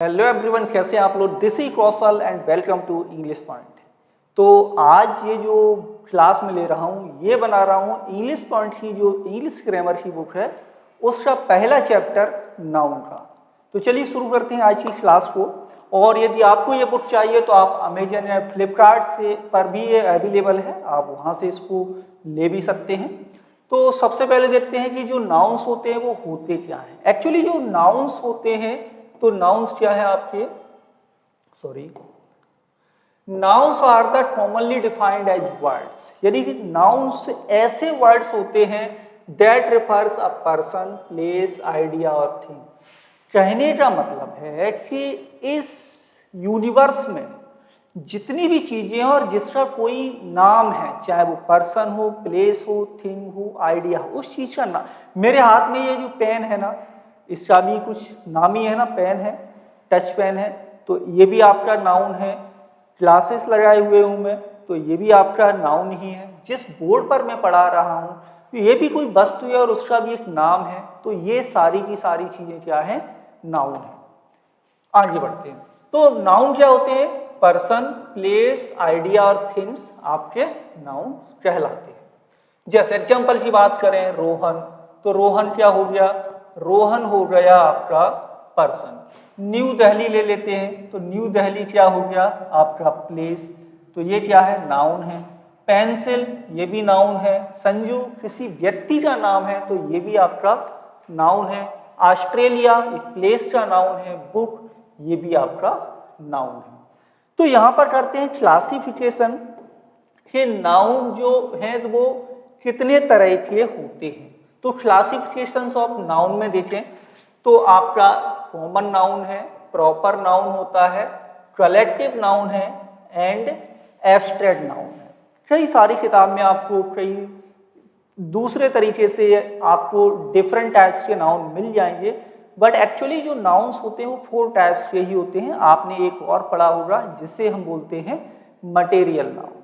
Hello everyone, कैसे हैं आप लोग। This is Kaushal and welcome to English point. तो आज ये जो क्लास में ले रहा हूँ ये बना रहा हूँ इंग्लिश पॉइंट की जो इंग्लिश ग्रामर की बुक है उसका पहला चैप्टर नाउन का। तो चलिए शुरू करते हैं आज की क्लास को। और यदि आपको ये बुक चाहिए तो आप अमेजन या फ्लिपकार्ट से पर भी ये अवेलेबल है, आप वहाँ से इसको ले भी सकते हैं। तो सबसे पहले देखते हैं कि जो नाउन्स होते हैं वो होते क्या हैं। एक्चुअली जो नाउन्स होते हैं तो नाउन्स क्या है आपके, nouns are the commonly defined as words. यानी कि नाउन्स ऐसे वर्ड्स होते हैं that refers a person, place, idea और थिंग। कहने का मतलब है कि इस यूनिवर्स में जितनी भी चीजें हैं और जिसका कोई नाम है, चाहे वो पर्सन हो, प्लेस हो, थिंग हो, आइडिया हो, उस चीज का नाम। मेरे हाथ में ये जो पेन है ना, इसका भी कुछ नाम ही है ना, पेन है, टच पेन है, तो ये भी आपका नाउन है। ग्लासेस लगाए हुए हूं मैं, तो ये भी आपका नाउन ही है। जिस बोर्ड पर मैं पढ़ा रहा हूं तो ये भी कोई वस्तु है और उसका भी एक नाम है। तो ये सारी की सारी चीजें क्या है, नाउन है। आगे बढ़ते हैं। तो नाउन क्या होते हैं, पर्सन, प्लेस, आइडिया और थिंग्स आपके नाउन कहलाते हैं। जैसे एग्जांपल की बात करें, रोहन, तो रोहन क्या हो गया, रोहन हो गया आपका पर्सन। न्यू दिल्ली ले लेते हैं तो न्यू दिल्ली क्या हो गया आपका प्लेस, तो ये क्या है, नाउन है। पेंसिल, ये भी नाउन है। संजू किसी व्यक्ति का नाम है तो ये भी आपका नाउन है। ऑस्ट्रेलिया एक प्लेस का नाउन है। बुक, ये भी आपका नाउन है। तो यहां पर करते हैं क्लासिफिकेशन कि नाउन जो है वो कितने तरह के होते हैं। तो क्लासिफिकेशंस ऑफ नाउन में देखें तो आपका कॉमन नाउन है, प्रॉपर नाउन होता है, कलेक्टिव नाउन है एंड एब्स्ट्रैक्ट नाउन है। कई सारी किताब में आपको कई दूसरे तरीके से आपको डिफरेंट टाइप्स के नाउन मिल जाएंगे, बट एक्चुअली जो नाउन्स होते हैं वो 4 टाइप्स के ही होते हैं। आपने एक और पढ़ा होगा जिसे हम बोलते हैं मटेरियल नाउन।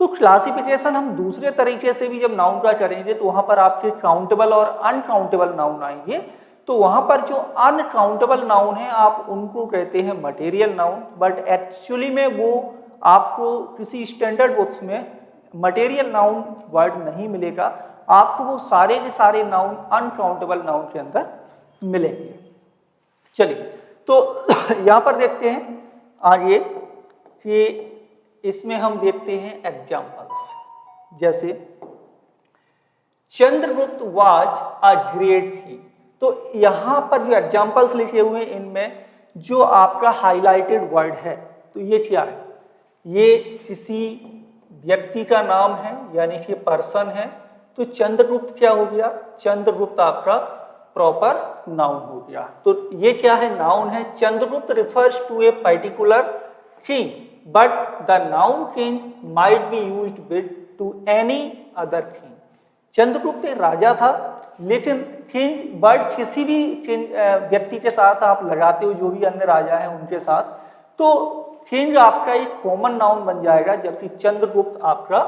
तो क्लासिफिकेशन हम दूसरे तरीके से भी जब नाउन का करेंगे तो वहां पर आपके काउंटेबल और अनकाउंटेबल नाउन आएंगे। तो वहां पर जो अनकाउंटेबल नाउन है आप उनको कहते हैं मटेरियल नाउन, बट एक्चुअली में वो आपको किसी स्टैंडर्ड बुक्स में मटेरियल नाउन वर्ड नहीं मिलेगा, आपको वो सारे के सारे नाउन अनकाउंटेबल नाउन के अंदर मिलेंगे। चलिए तो यहां पर देखते हैं आगे कि इसमें हम देखते हैं एग्जाम्पल्स। जैसे Chandragupta was a great king. तो यहां पर जो एग्जाम्पल्स लिखे हुए हैं इनमें जो आपका हाईलाइटेड वर्ड है तो ये क्या है, ये किसी व्यक्ति का नाम है यानी कि पर्सन है। तो चंद्रगुप्त क्या हो गया, चंद्रगुप्त आपका प्रॉपर नाउन हो गया। तो ये क्या है, नाउन है। Chandragupta refers to a particular king but the noun king might be used with to any other king. Chandragupta एक राजा था, लेकिन किंग वर्ड किसी भी व्यक्ति के साथ आप लगाते हो, जो भी अन्य राजा हैं उनके साथ, तो किंग आपका एक कॉमन नाउन बन जाएगा, जबकि चंद्रगुप्त आपका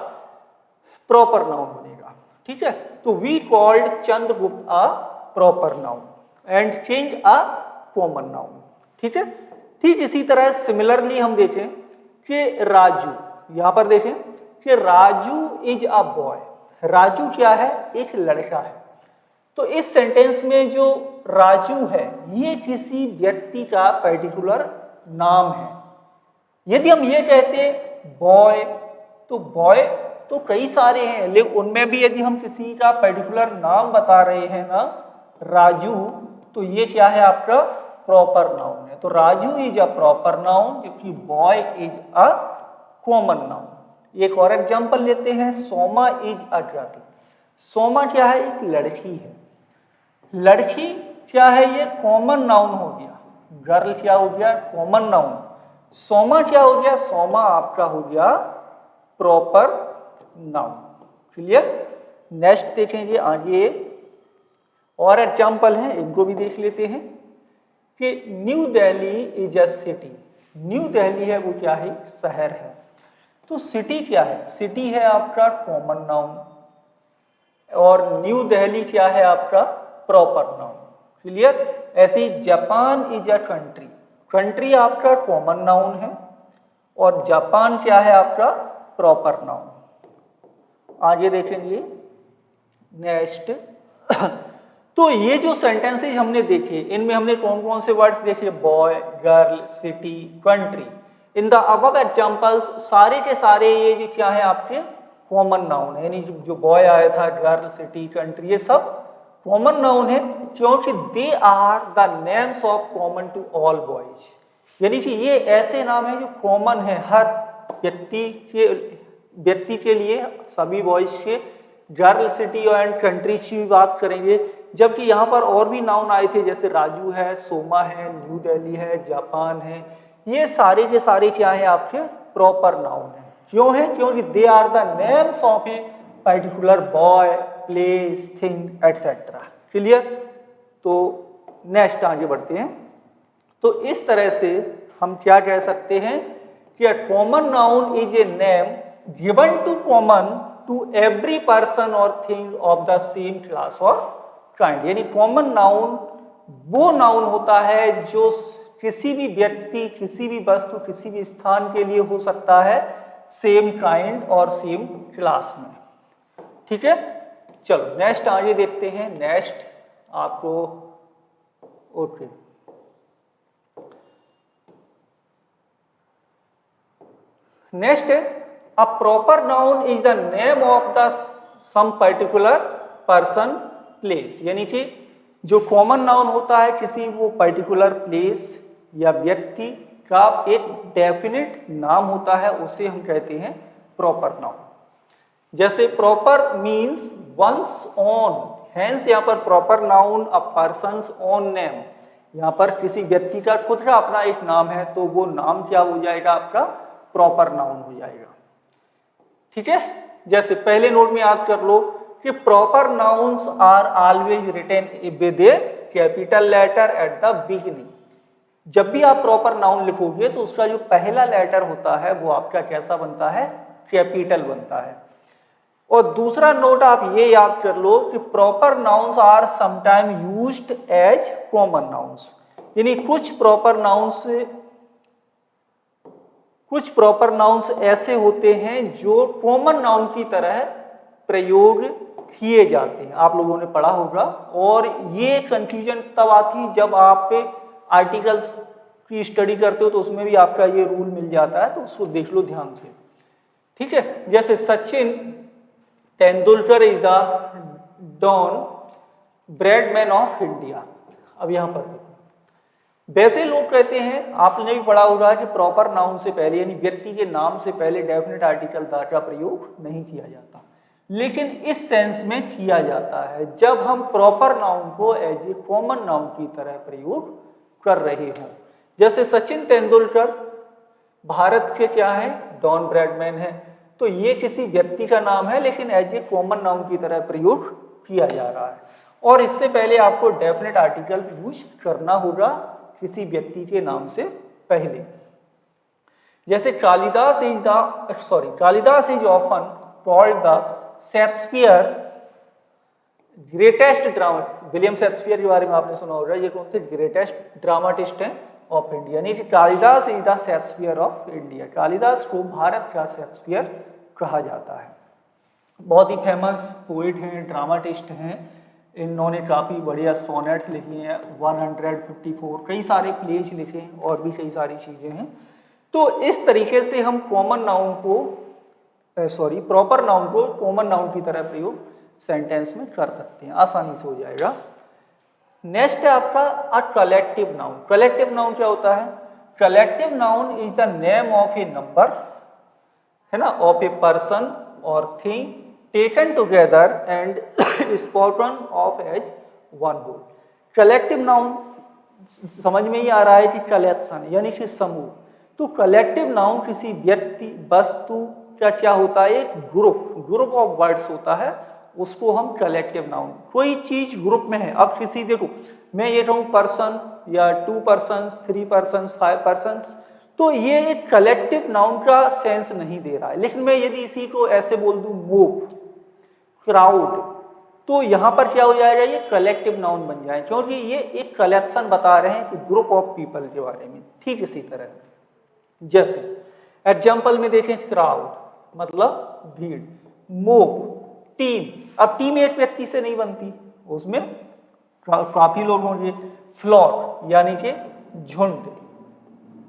प्रॉपर नाउन बनेगा। ठीक है, तो we called Chandragupta a proper noun and king a common noun. ठीक है, ठीक इसी तरह सिमिलरली हम देखें कि राजू, यहां पर देखें कि Raju is a boy. Raju क्या है, एक लड़का है। तो इस सेंटेंस में जो राजू है ये किसी व्यक्ति का पर्टिकुलर नाम है। यदि हम ये कहते बॉय, तो बॉय तो कई सारे हैं, लेकिन उनमें भी यदि हम किसी का पर्टिकुलर नाम बता रहे हैं ना, राजू, तो ये क्या है आपका प्रॉपर नाउन है। तो Raju is a proper noun जबकि boy is a common noun. एक और एग्जांपल लेते हैं, Soma is a girl. Soma क्या है, एक लड़की है। लड़की क्या है, ये कॉमन नाउन हो गया। गर्ल क्या हो गया, कॉमन नाउन। सोमा क्या हो गया, सोमा आपका हो गया प्रॉपर नाउन। क्लियर। नेक्स्ट देखेंगे आगे और एग्जांपल हैं, इनको भी देख लेते हैं कि new Delhi is a city. New Delhi है वो क्या है, शहर है। तो सिटी क्या है, सिटी है आपका कॉमन नाउन और न्यू दिल्ली क्या है आपका प्रॉपर नाउन। क्लियर। ऐसे ही Japan is a country, country आपका कॉमन नाउन है और जापान क्या है आपका प्रॉपर नाउन। आगे देखेंगे नेक्स्ट। तो ये जो सेंटेंसेज हमने देखे इनमें हमने कौन कौन से वर्ड्स देखे, boy, girl, city, country. In the above examples सारे के सारे ये क्या है आपके कॉमन नाउन है, यानी जो बॉय आया था, गर्ल, सिटी, कंट्री, ये सब कॉमन नाउन है क्योंकि they are the names of common to all boys, यानी कि ये ऐसे नाम है जो कॉमन है हर व्यक्ति के लिए, सभी बॉयज के। गर्ल, सिटी एंड कंट्रीज की बात करेंगे, जबकि यहाँ पर और भी नाउन आए थे जैसे राजू है, सोमा है, न्यू दिल्ली है, जापान है। ये सारे के सारे क्या है आपके प्रॉपर नाउन है। क्यों है? क्योंकि they are the names of a particular boy, place, thing etcetera. Clear? तो नेक्स्ट आगे बढ़ते हैं। तो इस तरह से हम क्या कह सकते हैं कि a common noun is a name given to common to every person और thing of the same class और काइंड। यानी कॉमन नाउन वो नाउन होता है जो किसी भी व्यक्ति, किसी भी वस्तु, किसी भी स्थान के लिए हो सकता है सेम काइंड और सेम क्लास में। ठीक है, चलो नेक्स्ट आगे देखते हैं। नेक्स्ट आपको ओके नेक्स्ट है a proper noun is the name of the some particular person, place. यानी कि जो कॉमन नाउन होता है किसी वो पर्टिकुलर प्लेस या व्यक्ति का एक डेफिनेट नाम होता है, उसे हम कहते हैं प्रॉपर नाउन। जैसे proper means one's own, hence यहाँ पर प्रॉपर नाउन अ पर्सन्स ओन नेम, यहाँ पर किसी व्यक्ति का खुद का अपना एक नाम है तो वो नाम क्या हो जाएगा आपका प्रॉपर नाउन हो जाएगा। ठीक है, जैसे पहले नोट में याद कर लो कि proper nouns are always written with a capital letter at the beginning. जब भी आप प्रॉपर नाउन लिखोगे तो उसका जो पहला लेटर होता है वो आपका कैसा बनता है, कैपिटल बनता है। और दूसरा नोट आप ये याद कर लो कि proper nouns are sometime used as common nouns, यानी कुछ प्रॉपर नाउन्स ऐसे होते हैं जो कॉमन नाउन की तरह प्रयोग किए जाते हैं। आप लोगों ने पढ़ा होगा, और ये कंफ्यूजन तब आती जब आप आर्टिकल्स की स्टडी करते हो तो उसमें भी आपका ये रूल मिल जाता है, तो उसको देख लो ध्यान से। ठीक है, जैसे Sachin Tendulkar is the Don Bradman of India. अब यहाँ पर वैसे लोग कहते हैं, आपने भी पढ़ा होगा कि प्रॉपर नाउन से पहले यानी व्यक्ति के नाम से पहले डेफिनेट आर्टिकल द का प्रयोग नहीं किया जाता, लेकिन इस सेंस में किया जाता है जब हम प्रॉपर नाउन को एज ए कॉमन नाउन की तरह प्रयोग कर रहे हों। जैसे सचिन तेंदुलकर भारत के क्या है, डॉन ब्रैडमैन है, तो ये किसी व्यक्ति का नाम है लेकिन एज ए कॉमन नाउन की तरह प्रयोग किया जा रहा है, और इससे पहले आपको डेफिनेट आर्टिकल यूज करना होगा किसी व्यक्ति के नाम से पहले। जैसे Kalidas is often called the Shakespeare greatest drama. William Shakespeare के बारे में आपने सुना होगा, ये कौन थे ग्रेटेस्ट ड्रामाटिस्ट हैं ऑफ इंडिया, यानी कि Kalidas is the Shakespeare of India. Kalidas को भारत का शेक्सपियर कहा जाता है। बहुत ही फेमस पोइट हैं, ड्रामाटिस्ट हैं, इन्होंने काफ़ी बढ़िया सोनेट्स लिखी हैं, 154 कई सारे प्लेज लिखे हैं और भी कई सारी चीज़ें हैं। तो इस तरीके से हम प्रॉपर नाउन को कॉमन नाउन की तरह प्रयोग सेंटेंस में कर सकते हैं, आसानी से हो जाएगा। नेक्स्ट है आपका a collective noun. Collective noun क्या होता है? Collective noun is the name of a number, है ना, ऑफ ए पर्सन और thing taken together and spoken of as one whole. Collective noun समझ में ही आ रहा है कि कलेक्शन यानी कि समूह। तो कलेक्टिव नाउन किसी व्यक्ति, वस्तु का क्या होता है, एक ग्रुप ऑफ वर्ड्स होता है, उसको हम कलेक्टिव नाउन। कोई चीज ग्रुप में है, अब किसी, देखो मैं ये कहूँ पर्सन या 2 पर्सन, 3 पर्सन, 5 पर्सन, तो ये एक कलेक्टिव नाउन का सेंस नहीं दे रहा है। लेकिन मैं यदि इसी को ऐसे बोल दूं मोब, क्राउड, तो यहाँ पर क्या हो जाएगा, ये कलेक्टिव नाउन बन जाए, क्योंकि ये एक कलेक्शन बता रहे हैं कि ग्रुप ऑफ पीपल के बारे में। ठीक इसी तरह जैसे एग्जाम्पल में देखें, क्राउड मतलब भीड़, मोब टीम। अब टीम एक व्यक्ति से नहीं बनती, उसमें काफी लोग होंगे। फ्लॉक यानी कि झुंड।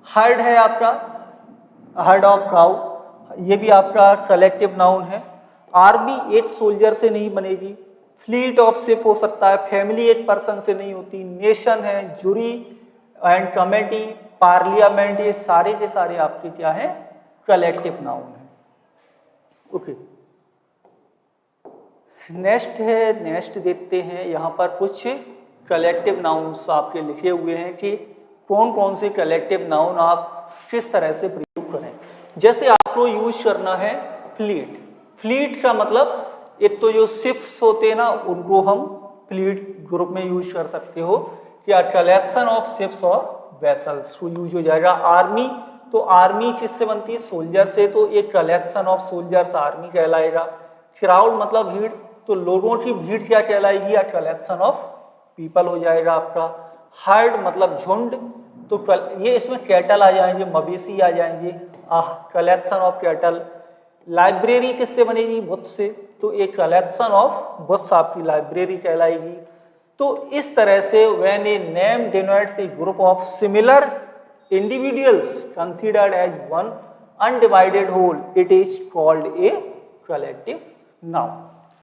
हर्ड है आपका, हर्ड ऑफ क्राउड, ये भी आपका कलेक्टिव नाउन है। आर्मी एक सोल्जर से नहीं बनेगी। फ्लीट ऑफ शिप हो सकता है, फैमिली एक पर्सन से नहीं होती। नेशन है, जूरी एंड कमेटी, पार्लियामेंट, ये सारे के सारे आपके क्या है, कलेक्टिव नाउन है। ओके, नेक्स्ट है, नेक्स्ट देखते हैं। यहाँ पर कुछ कलेक्टिव नाउन्स आपके लिखे हुए हैं कि कौन कौन से कलेक्टिव नाउन आप किस तरह से प्रयोग करें। जैसे आपको यूज करना है फ्लीट। फ्लीट का मतलब एक तो जो शिप्स होते हैं ना, उनको हम फ्लीट ग्रुप में यूज कर सकते हो, या कलेक्शन ऑफ शिप्स और वेसल्स को यूज हो जाएगा। आर्मी, तो आर्मी किससे बनती है, सोल्जर से, तो एक कलेक्शन ऑफ सोल्जर्स आर्मी कहलाएगा। क्राउड मतलब भीड़, तो लोगों की भीड़ क्या कहलाएगी, या कलेक्शन ऑफ पीपल हो जाएगा आपका। हर्ड मतलब झुंड, तो ये इसमें कैटल आ जाएंगे, मवेशी आ जाएंगे, कलेक्शन ऑफ कैटल। लाइब्रेरी किससे बनेगी, बुक्स से, तो एक कलेक्शन ऑफ बुक्स आपकी लाइब्रेरी कहलाएगी। तो इस तरह से when a name denotes A group of similar individuals considered as one undivided whole, it is called a collective noun.